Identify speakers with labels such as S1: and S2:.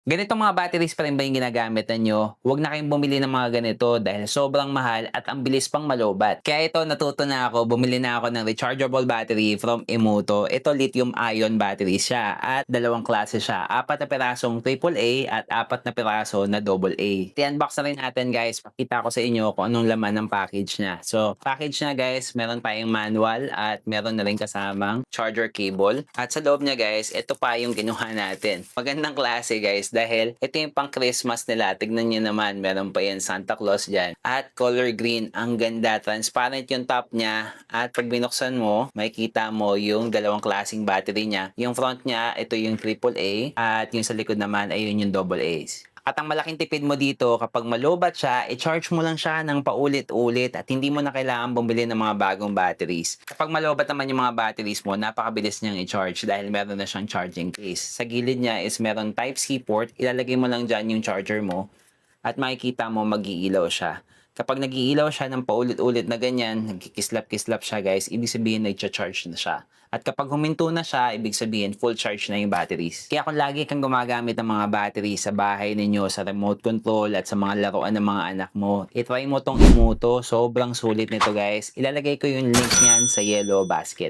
S1: Ganitong mga batteries pa rin ba yung ginagamit ninyo? Huwag na kayong bumili ng mga ganito dahil sobrang mahal at ang bilis pang malobat. Kaya ito, natuto na ako, bumili na ako ng rechargeable battery from Emoto. Ito lithium-ion battery siya at dalawang klase siya. 4 na pirasong AAA at 4 na piraso na AA. I-unbox na rin natin guys, pakita ko sa inyo kung anong laman ng package niya. So, package niya guys, meron tayong manual at meron na rin kasamang charger cable. At sa loob niya guys, ito pa yung kinuha natin. Magandang klase guys dahil ito yung pang Christmas nila. Tignan nyo naman, meron pa yan Santa Claus dyan. At color green, ang ganda. Transparent yung top niya. At pag binuksan mo, makikita mo yung dalawang klaseng battery niya. Yung front niya, ito yung AAA. At yung sa likod naman, ayun yung AA. At ang malaking tipid mo dito, kapag malobat siya, i-charge mo lang siya ng paulit-ulit at hindi mo na kailangan bumili ng mga bagong batteries. Kapag malobat naman yung mga batteries mo, napakabilis niyang i-charge dahil meron na siyang charging case. Sa gilid niya is meron Type-C port, ilalagay mo lang dyan yung charger mo at makikita mo mag-iilaw siya. Kapag nag-iilaw siya ng paulit-ulit na ganyan, nagkikislap-kislap siya guys, ibig sabihin nag-charge na siya. At kapag huminto na siya, ibig sabihin full charge na yung batteries. Kaya kung lagi kang gumagamit ng mga battery sa bahay ninyo, sa remote control at sa mga laruan ng mga anak mo, itry mo tong Emoto. Sobrang sulit nito guys. Ilalagay ko yung link niyan sa yellow basket.